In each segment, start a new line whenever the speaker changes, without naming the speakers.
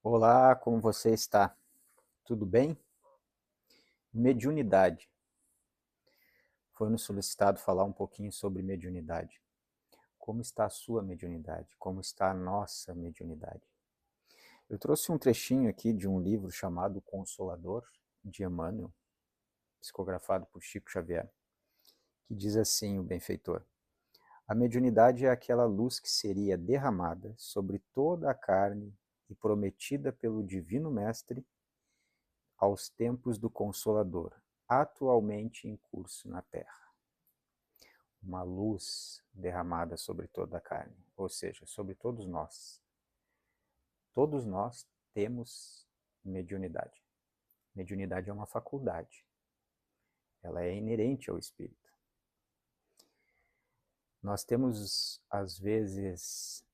Olá, como você está? Tudo bem? Mediunidade. Foi-nos solicitado falar um pouquinho sobre mediunidade. Como está a sua mediunidade? Como está a nossa mediunidade? Eu trouxe um trechinho aqui de um livro chamado Consolador, de Emmanuel, psicografado por Chico Xavier, que diz assim, o benfeitor: a mediunidade é aquela luz que seria derramada sobre toda a carne e prometida pelo Divino Mestre aos tempos do Consolador, atualmente em curso na Terra. Uma luz derramada sobre toda a carne, ou seja, sobre todos nós. Todos nós temos mediunidade. Mediunidade é uma faculdade. Ela é inerente ao espírito. Nós temos, às vezes,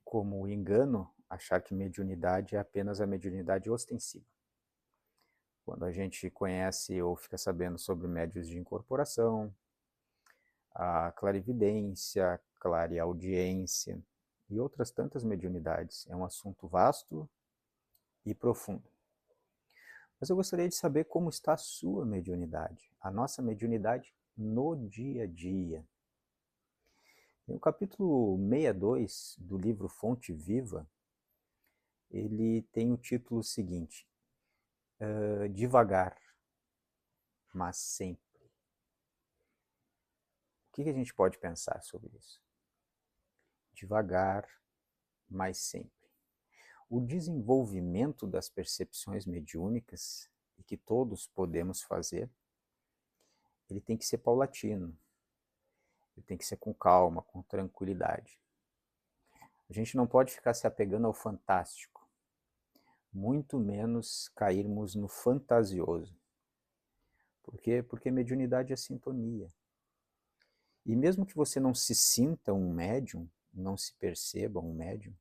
como engano, achar que mediunidade é apenas a mediunidade ostensiva. Quando a gente conhece ou fica sabendo sobre médiuns de incorporação, a clarividência, clareaudiência e outras tantas mediunidades. É um assunto vasto e profundo. Mas eu gostaria de saber como está a sua mediunidade, a nossa mediunidade no dia a dia. No capítulo 62 do livro Fonte Viva, ele tem o título seguinte: Devagar, mas sempre. O que a gente pode pensar sobre isso? Devagar, mas sempre. O desenvolvimento das percepções mediúnicas, e que todos podemos fazer, ele tem que ser paulatino, ele tem que ser com calma, com tranquilidade. A gente não pode ficar se apegando ao fantástico, muito menos cairmos no fantasioso. Por quê? Porque mediunidade é sintonia. E mesmo que você não se sinta um médium, não se perceba um médium,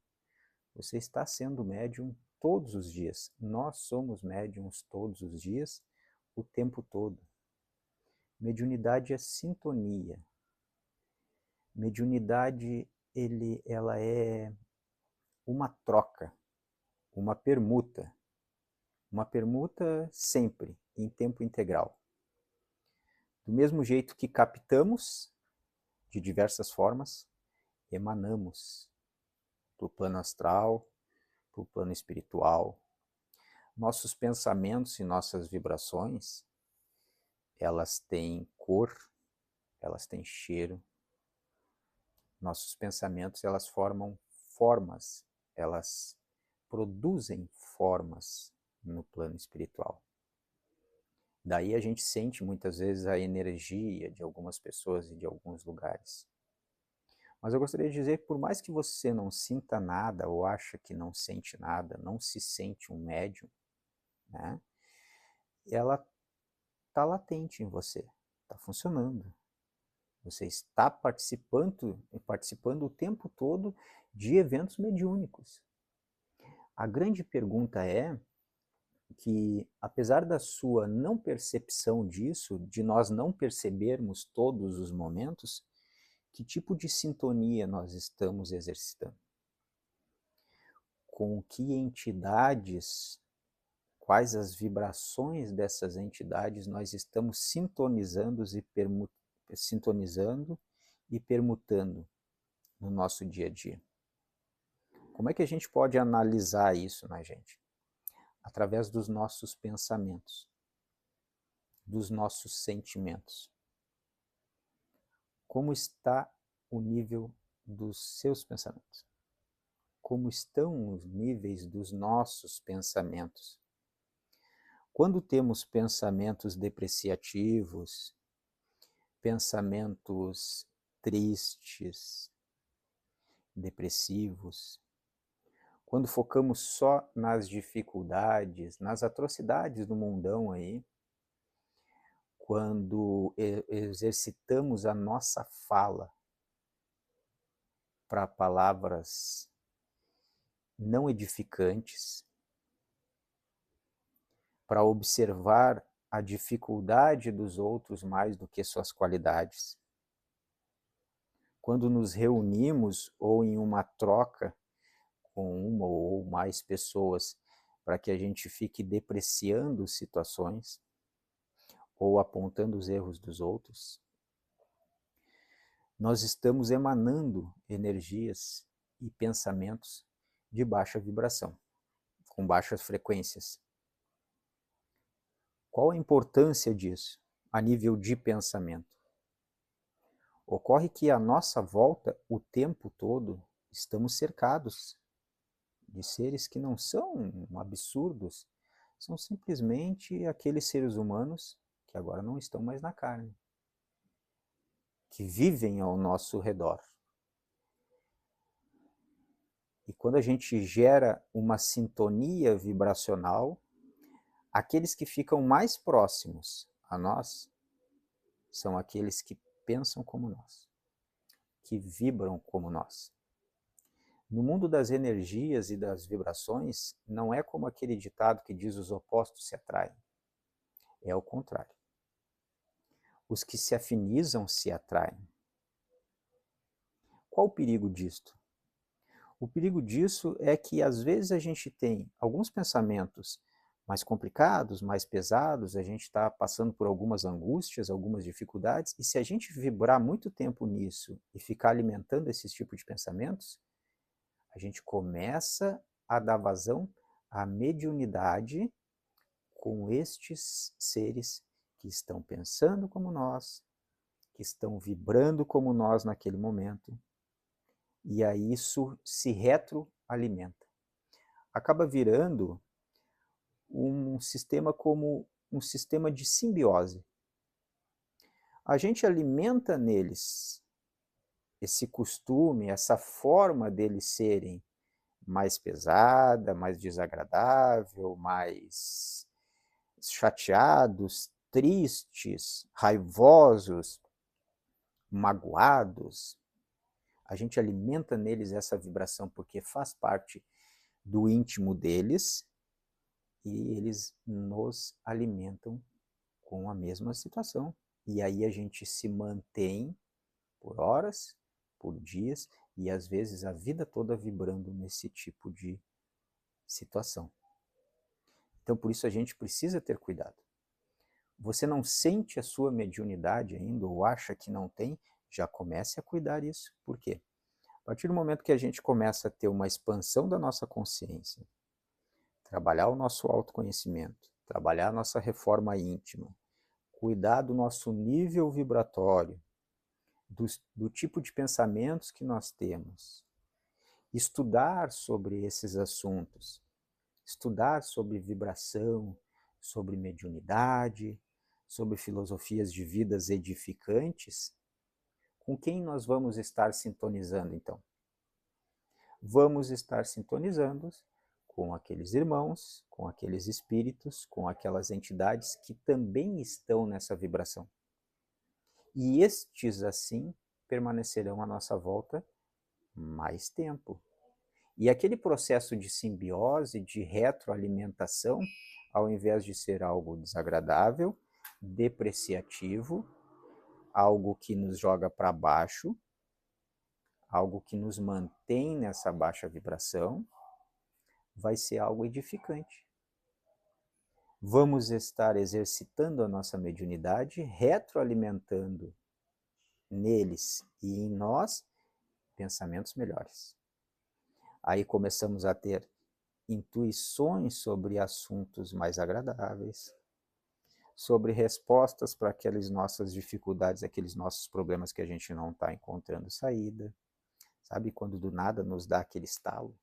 você está sendo médium todos os dias. Nós somos médiums todos os dias, o tempo todo. Mediunidade é sintonia. Mediunidade, ela é uma troca, uma permuta. Uma permuta sempre, em tempo integral. Do mesmo jeito que captamos, de diversas formas, emanamos do plano astral, para o plano espiritual. Nossos pensamentos e nossas vibrações, elas têm cor, elas têm cheiro. Nossos pensamentos, elas formam formas, elas produzem formas no plano espiritual. Daí a gente sente muitas vezes a energia de algumas pessoas e de alguns lugares. Mas eu gostaria de dizer que por mais que você não sinta nada ou acha que não sente nada, não se sente um médium, né? Ela está latente em você, está funcionando. Você está participando o tempo todo de eventos mediúnicos. A grande pergunta é que, apesar da sua não percepção disso, de nós não percebermos todos os momentos, que tipo de sintonia nós estamos exercitando? Com que entidades, quais as vibrações dessas entidades nós estamos sintonizando e permutando no nosso dia a dia? Como é que a gente pode analisar isso na gente? Através dos nossos pensamentos, dos nossos sentimentos. Como está o nível dos seus pensamentos? Como estão os níveis dos nossos pensamentos? Quando temos pensamentos depreciativos, pensamentos tristes, depressivos, quando focamos só nas dificuldades, nas atrocidades do mundão aí, quando exercitamos a nossa fala para palavras não edificantes, para observar a dificuldade dos outros mais do que suas qualidades. Quando nos reunimos ou em uma troca com uma ou mais pessoas para que a gente fique depreciando situações ou apontando os erros dos outros, nós estamos emanando energias e pensamentos de baixa vibração, com baixas frequências. Qual a importância disso a nível de pensamento? Ocorre que à nossa volta, o tempo todo, estamos cercados de seres que não são absurdos, são simplesmente aqueles seres humanos que agora não estão mais na carne, que vivem ao nosso redor. E quando a gente gera uma sintonia vibracional, aqueles que ficam mais próximos a nós são aqueles que pensam como nós, que vibram como nós. No mundo das energias e das vibrações, não é como aquele ditado que diz os opostos se atraem. É o contrário. Os que se afinizam se atraem. Qual o perigo disto? O perigo disso é que às vezes a gente tem alguns pensamentos mais complicados, mais pesados, a gente está passando por algumas angústias, algumas dificuldades, e se a gente vibrar muito tempo nisso e ficar alimentando esses tipos de pensamentos, a gente começa a dar vazão à mediunidade com estes seres que estão pensando como nós, que estão vibrando como nós naquele momento, e aí isso se retroalimenta. Acaba virando um sistema como um sistema de simbiose. A gente alimenta neles esse costume, essa forma deles serem mais pesada, mais desagradável, mais chateados, tristes, raivosos, magoados. A gente alimenta neles essa vibração porque faz parte do íntimo deles e eles nos alimentam com a mesma situação. E aí a gente se mantém por horas, por dias e às vezes a vida toda vibrando nesse tipo de situação. Então por isso a gente precisa ter cuidado. Você não sente a sua mediunidade ainda ou acha que não tem, já comece a cuidar disso. Por quê? A partir do momento que a gente começa a ter uma expansão da nossa consciência, trabalhar o nosso autoconhecimento, trabalhar a nossa reforma íntima, cuidar do nosso nível vibratório, do tipo de pensamentos que nós temos, estudar sobre esses assuntos, estudar sobre vibração, sobre mediunidade, sobre filosofias de vidas edificantes, com quem nós vamos estar sintonizando então? Vamos estar sintonizando com aqueles irmãos, com aqueles espíritos, com aquelas entidades que também estão nessa vibração. E estes, assim, permanecerão à nossa volta mais tempo. E aquele processo de simbiose, de retroalimentação, ao invés de ser algo desagradável, depreciativo, algo que nos joga para baixo, algo que nos mantém nessa baixa vibração, vai ser algo edificante. Vamos estar exercitando a nossa mediunidade, retroalimentando neles e em nós pensamentos melhores. Aí começamos a ter intuições sobre assuntos mais agradáveis, sobre respostas para aquelas nossas dificuldades, aqueles nossos problemas que a gente não está encontrando saída. Sabe quando do nada nos dá aquele estalo?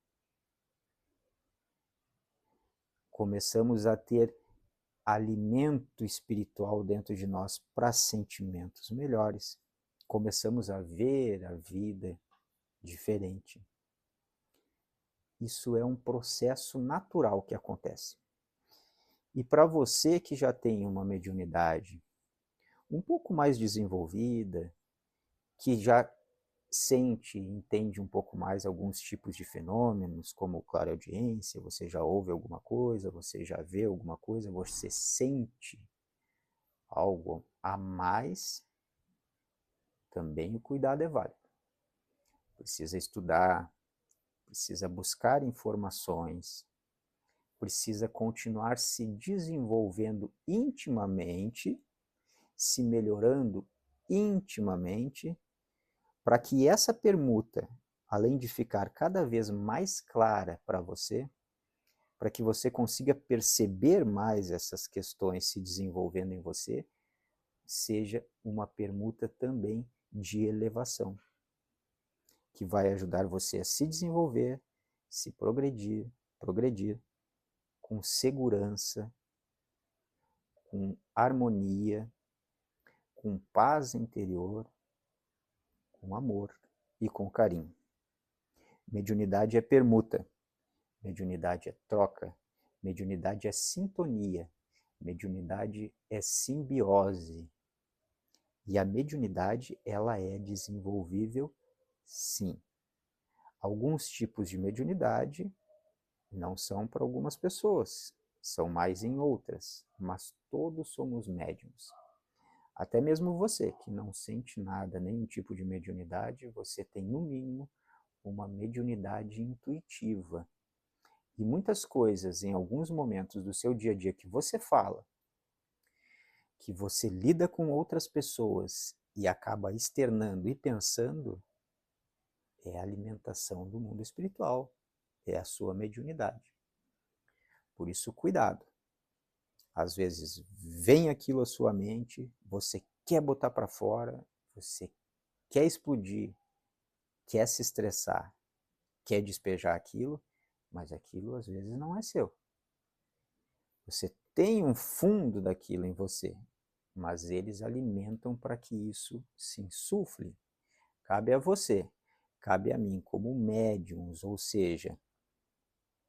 Começamos a ter alimento espiritual dentro de nós para sentimentos melhores. Começamos a ver a vida diferente. Isso é um processo natural que acontece. E para você que já tem uma mediunidade um pouco mais desenvolvida, que já sente, entende um pouco mais alguns tipos de fenômenos, como clareaudiência, você já ouve alguma coisa, você já vê alguma coisa, você sente algo a mais, também o cuidado é válido. Precisa estudar, precisa buscar informações, precisa continuar se desenvolvendo intimamente, se melhorando intimamente, para que essa permuta, além de ficar cada vez mais clara para você, para que você consiga perceber mais essas questões se desenvolvendo em você, seja uma permuta também de elevação, que vai ajudar você a se desenvolver, se progredir com segurança, com harmonia, com paz interior, com amor e com carinho. Mediunidade é permuta, mediunidade é troca, mediunidade é sintonia, mediunidade é simbiose. E a mediunidade, ela é desenvolvível, sim. Alguns tipos de mediunidade não são para algumas pessoas, são mais em outras, mas todos somos médiums. Até mesmo você, que não sente nada, nenhum tipo de mediunidade, você tem, no mínimo, uma mediunidade intuitiva. E muitas coisas, em alguns momentos do seu dia a dia que você fala, que você lida com outras pessoas e acaba externando e pensando, é a alimentação do mundo espiritual, é a sua mediunidade. Por isso, cuidado. Às vezes vem aquilo à sua mente, você quer botar para fora, você quer explodir, quer se estressar, quer despejar aquilo, mas aquilo às vezes não é seu. Você tem um fundo daquilo em você, mas eles alimentam para que isso se insufle. Cabe a você, cabe a mim, como médiums, ou seja,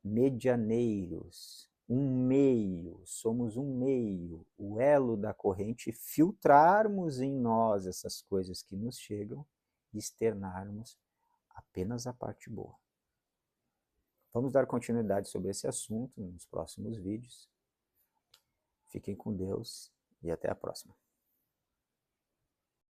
medianeiros, um meio, somos um meio, o elo da corrente, filtrarmos em nós essas coisas que nos chegam e externarmos apenas a parte boa. Vamos dar continuidade sobre esse assunto nos próximos vídeos. Fiquem com Deus e até a próxima.